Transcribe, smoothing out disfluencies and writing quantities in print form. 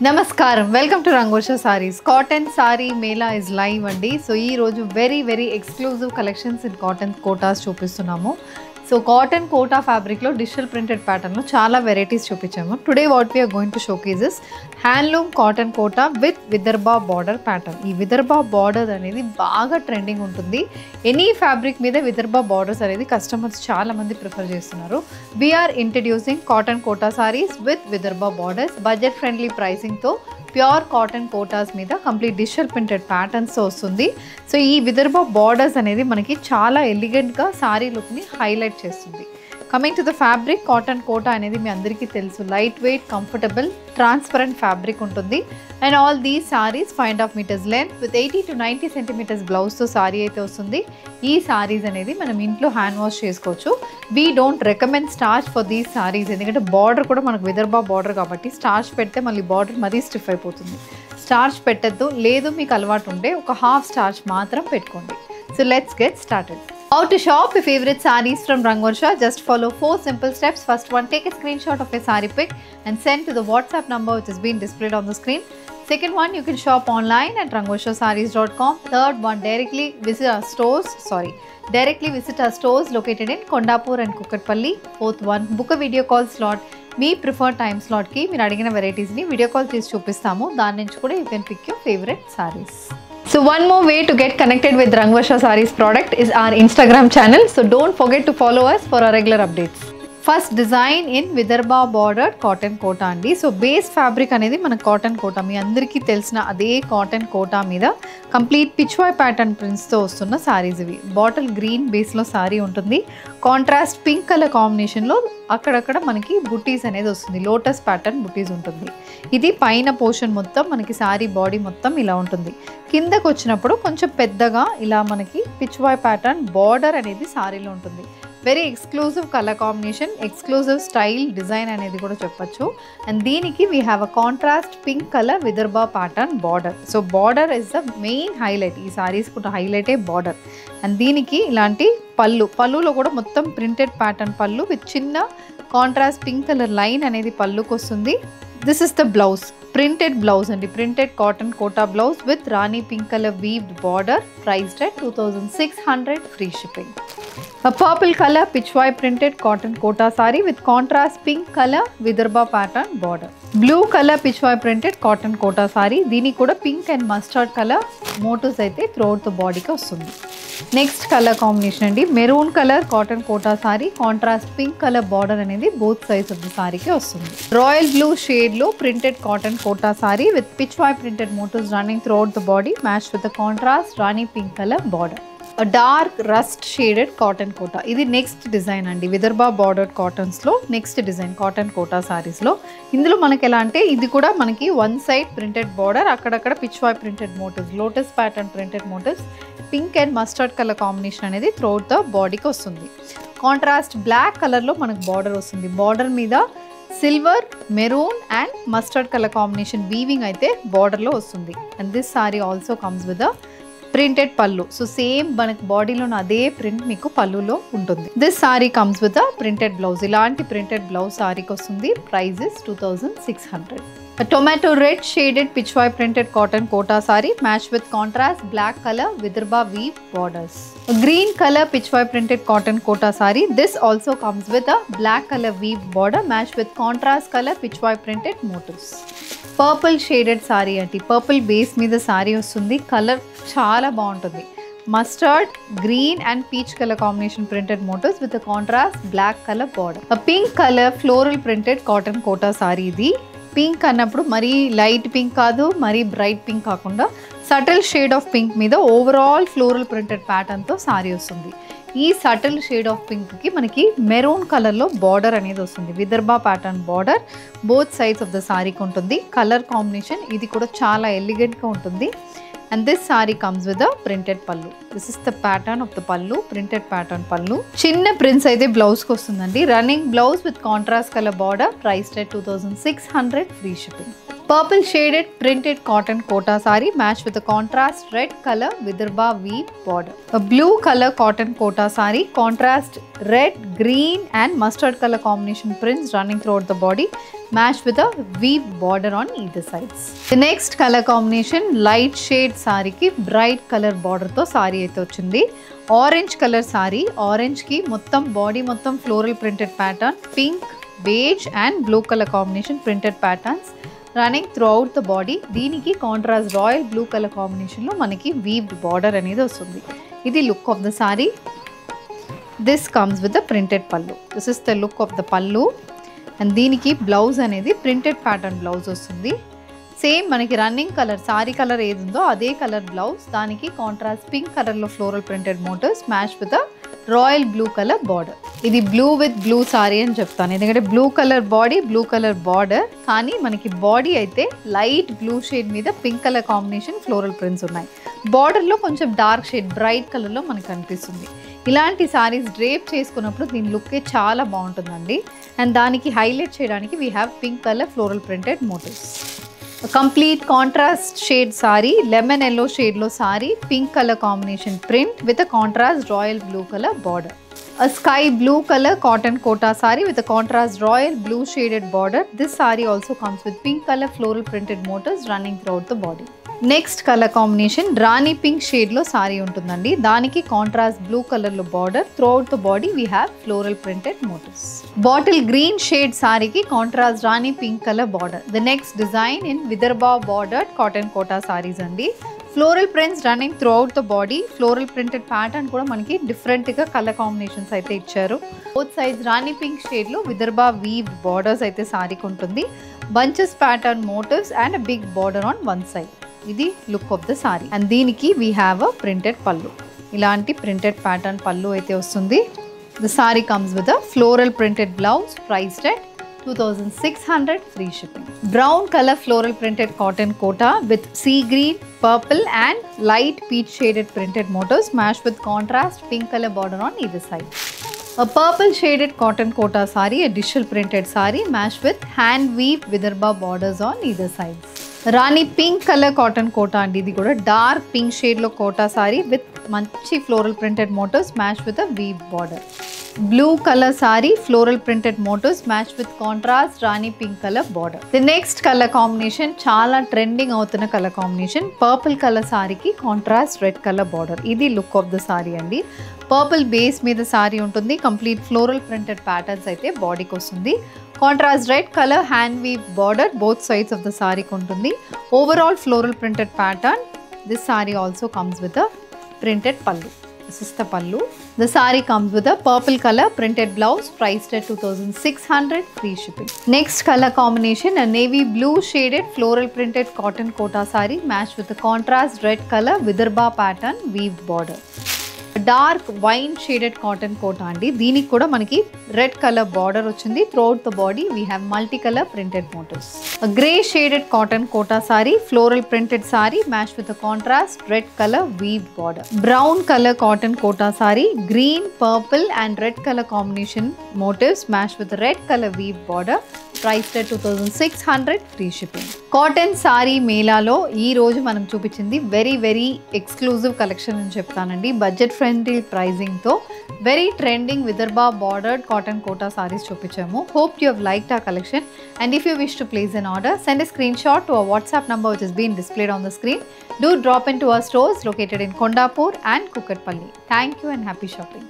Namaskaram. Welcome to Rangosha Sarees. Cotton Saree Mela is live andi. So ee roju very exclusive collections in cotton kotas చూపిస్తున్నాము. So cotton kota fabric lo digital printed pattern lo chaala varieties చూపించాము. Today what we are going to showcase is handloom cotton kota with Vidarbha border pattern. ఈ Vidarbha border అనేది బాగా trending ఉంటుంది. Any fabric మీద Vidarbha borders అనేది customers చాలా మంది prefer చేస్తున్నారు. We are introducing cotton kota sarees with Vidarbha borders, budget friendly pricing తో ప్యూర్ కాటన్ కోటాస్ మీద కంప్లీట్ డిజిటల్ ప్రింటెడ్ ప్యాటర్న్స్ వస్తుంది. సో ఈ విదర్భ బార్డర్స్ అనేది మనకి చాలా ఎలిగెంట్గా సారీ లుక్ని హైలైట్ చేస్తుంది. Coming to the fabric, cotton Kota అనేది మీ అందరికీ తెలుసు, light weight, comfortable, transparent fabric ఉంటుంది. And all these saris 5.5 meters length with 80 to 90 centimeters బ్లౌజ్తో సారీ అయితే వస్తుంది. ఈ సారీస్ అనేది మనం ఇంట్లో హ్యాండ్ వాష్ చేసుకోవచ్చు. We don't recommend starch for these saris, ఎందుకంటే బార్డర్ కూడా మనకు విదర్భ బార్డర్ కాబట్టి స్టార్చ్ పెడితే మళ్ళీ బార్డర్ మరీ స్టిఫ్ అయిపోతుంది. స్టార్చ్ పెట్టద్దు, లేదు మీకు అలవాటు ఉంటే ఒక హాఫ్ స్టార్చ్ మాత్రం పెట్టుకోండి. So let's get started. How to shop your favorite sarees from Rangosha? Just follow 4 simple steps. First one, take a screenshot of your saree pic and send to the WhatsApp number which is being displayed on the screen. Second one, you can shop online at rangoshasarees.com. Third one, directly visit our stores located in Kondapur and Kukatpalli. Fourth one, book a video call slot. మీ preferred time స్లాట్కి మీరు అడిగిన వెరైటీస్ని video call చేసి చూపిస్తాము. దాని నుంచి కూడా you can pick your favourite sarees. So one more way to get connected with Rangosha Sarees product is our Instagram channel. So don't forget to follow us for our regular updates. First design in Vidarbha border cotton Kota అండి. So base fabric అనేది మన cotton Kota, మీ అందరికీ తెలిసిన అదే cotton Kota మీద complete pichwai pattern ప్రింట్స్తో వస్తున్న సారీస్ ఇవి. బాటిల్ గ్రీన్ బేస్లో సారీ ఉంటుంది. కాంట్రాస్ట్ పింక్ కలర్ కాంబినేషన్లో అక్కడక్కడ మనకి బుటీస్ అనేది వస్తుంది, లోటస్ ప్యాటర్న్ బుటీస్ ఉంటుంది. ఇది పైన పోర్షన్ మొత్తం మనకి సారీ బాడీ మొత్తం ఇలా ఉంటుంది. కిందకు వచ్చినప్పుడు కొంచెం పెద్దగా ఇలా మనకి పిచ్వాయ్ ప్యాటర్న్ బార్డర్ అనేది సారీలో ఉంటుంది. Very exclusive colour combination, exclusive style design అనేది కూడా చెప్పచ్చు. అండ్ దీనికి we have a contrast pink colour Vidarbha pattern border. So border is the main highlight, ఈ సారీస్ కూడా హైలైటే బార్డర్. అండ్ దీనికి ఇలాంటి పళ్ళులో కూడా మొత్తం ప్రింటెడ్ ప్యాటర్న్ పళ్ళు విత్ చిన్న కాంట్రాస్ట్ పింక్ కలర్ లైన్ అనేది పళ్ళుకి వస్తుంది. This is the blouse, printed blouse అండి, printed cotton Kota blouse with rani pink colour weaved border, priced at 2600, free shipping. A purple color pitchwai printed cotton kota saree with contrast pink color Vidarbha pattern border. Blue color pitchwai printed cotton kota saree, దీనికి కూడా pink and mustard colour motifs అయితే throughout the బాడీకి వస్తుంది. Next colour combination అండి, maroon colour cotton Kota saree, contrast pink colour border అనేది both sides of the సారీకి వస్తుంది. Royal blue shade లో printed cotton Kota sorry with pichwai printed motifs running throughout the body, match with the contrast rani pink colour border. Dark rust shaded cotton Kota, ఇది next design అండి. Vidarbha bordered కాటన్స్లో next design cotton Kota సారీస్లో. ఇందులో మనకి ఎలా అంటే ఇది కూడా మనకి వన్ సైడ్ ప్రింటెడ్ బార్డర్, అక్కడక్కడ pichwai printed motifs, lotus pattern printed motifs, pink and mustard colour combination అనేది త్రూఅవుట్ ద బాడీకి వస్తుంది. కాంట్రాస్ట్ బ్లాక్ కలర్లో మనకు బార్డర్ వస్తుంది. బార్డర్ మీద silver, maroon and mustard colour combination weaving అయితే బార్డర్లో వస్తుంది. And this sari also comes with printed పళ్ళు. సో సేమ్ మనకి బాడీలో అదే ప్రింట్ మీకు పళ్ళులో ఉంటుంది. This sorry comes with a printed blouse, ఇలాంటి ప్రింటెడ్ బ్లౌజ్ సారీకి వస్తుంది. Price is 2600. A tomato red shaded pitchwai printed cotton kota saree matched with contrast black color Vidarbha weave borders. A green color pitchwai printed cotton kota saree. This also comes with a black color weave border matched with contrast color pitchwai printed motifs. Purple shaded saree anti, purple base మీద సారీ వస్తుంది. Colour చాలా బాగుంటుంది. Mustard, green and peach colour combination printed motifs with contrast black colour border. Pink colour floral printed cotton Kota saree. ఇది pink అన్నప్పుడు మరీ light pink కాదు, మరీ bright pink కాకుండా సటిల్ షేడ్ ఆఫ్ పింక్ మీద ఓవరాల్ ఫ్లోరల్ ప్రింటెడ్ ప్యాటర్న్తో సారీ వస్తుంది. ఈ సటిల్ షేడ్ ఆఫ్ పింక్కి మనకి మెరూన్ కలర్లో బార్డర్ అనేది వస్తుంది. Vidarbha pattern border both sides of the సారీకి ఉంటుంది. కలర్ కాంబినేషన్ ఇది కూడా చాలా ఎలిగెంట్గా ఉంటుంది. And this saree comes with a printed pallu. This is the pattern of the pallu, printed pattern pallu. Chinna prints aithe blouse ku ostundandi. Running blouse with contrast color border, priced at 2600, free shipping. Purple shaded printed cotton kota saree matched with a contrast red color Vidarbha weave border. A blue color cotton kota saree, contrast red, green and mustard color combination prints running throughout the body, matched with a weave border on either sides. The next color combination light shade saree ki bright color border తో saree అయితే వచ్చింది. Orange colour saree, orange కి మొత్తం body మొత్తం floral printed pattern, pink, beige and blue colour combination printed patterns running throughout the body. దీనికి contrast royal blue colour కాంబినేషన్లో మనకి weaved border అనేది వస్తుంది. ఇది look of the sari. This comes with the printed pallu. This is the look of the pallu. And దీనికి blouse అనేది printed pattern blouse వస్తుంది. Same మనకి రన్నింగ్ కలర్ సారీ కలర్ ఏది ఉందో అదే కలర్ బ్లౌజ్, దానికి కాంట్రాస్ట్ పింక్ కలర్లో floral printed motifs match with royal blue colour border. ఇది బ్లూ విత్ బ్లూ సారీ అని చెప్తాను, ఎందుకంటే blue colour body, blue colour border, కానీ మనకి బాడీ అయితే లైట్ బ్లూ షేడ్ మీద pink colour combination floral prints ఉన్నాయి. బార్డర్లో కొంచెం డార్క్ షేడ్ బ్రైట్ కలర్లో మనకు కనిపిస్తుంది. ఇలాంటి సారీస్ డ్రేప్ చేసుకున్నప్పుడు దీని లుక్కే చాలా బాగుంటుందండి. అండ్ దానికి హైలైట్ చేయడానికి we have pink colour floral printed motifs. Complete contrast shade sari, lemon yellow షేడ్లో sari, pink colour combination print with a contrast royal blue colour border. A sky blue color cotton kota saree with a contrast royal blue shaded border. This saree also comes with pink color floral printed motifs running throughout the body. Next colour combination rani pink షేడ్లో సారీ ఉంటుందండి. దానికి contrast blue కలర్లో border, throughout the body we have floral printed motifs. Bottle green shade సారీకి contrast rani pink colour border. The next design in Vidarbha bordered cotton Kota saris అండి. Floral prints running throughout the body. Floral printed pattern కూడా మనకి డిఫరెంట్గా colour combinations అయితే ఇచ్చారు. Both sides రాణి pink షేడ్లో Vidarbha weave borders అయితే సారీకి ఉంటుంది. Bunches pattern motifs and big border on one side. ఇది look of the sari. And దీనికి we have a printed pallu. ఇలాంటి ప్రింటెడ్ ప్యాటర్న్ పల్లు అయితే వస్తుంది. The sari comes with a floral printed blouse priced at 2600 free shipping. Brown color floral printed cotton kota with sea green, purple and light peach shaded printed motifs matched with contrast pink color border on either side. A purple shaded cotton kota saree, a digital printed saree matched with hand weave vidarbha borders on either side. Rani pink colour cotton Kota అండి. ఇది కూడా dark pink షేడ్లో Kota sorry with మంచి floral printed motifs match with a weave border. Blue colour sari, floral printed motifs match with contrast rani pink colour border. The next colour combination చాలా trending అవుతున్న colour combination. Purple colour సారీకి contrast red colour border. ఇది look of the sari అండి. Purple base మీద సారీ ఉంటుంది. Complete floral printed patterns అయితే బాడీకి వస్తుంది. Contrast red colour hand weave border both sides of the సారీకి ఉంటుంది. Overall floral printed pattern. This sari also comes with a printed pallu. This is the pallu. The saree comes with a purple color printed blouse priced at 2600 free shipping. Next color combination, a navy blue shaded floral printed cotton kota saree matched with a contrast red color vidarbha pattern weaved border. Dark wine shaded cotton Kota అండి. దీనికి కూడా మనకి red colour border వచ్చింది. Throughout the body we have multi colour printed motifs. Grey shaded cotton Kota sari, floral printed sari match with contrast red colour weave border. Brown colour cotton Kota sari, green, purple and red colour combination motifs match with red colour weave border. Priced at 2600 free shipping. Cotton sari మేళాలో ఈ రోజు మనం చూపించింది very very exclusive collection అని చెప్తానండి. Budget friendly ప్రైజింగ్తో very trending Vidarbha bordered cotton Kota saris చూపించాము. Hope you have liked our collection, and if you wish to place an order, send a screenshot to our WhatsApp number which is being displayed on the screen. Do drop into our stores located in Kondapur and Kukatpalli. Thank you and happy shopping.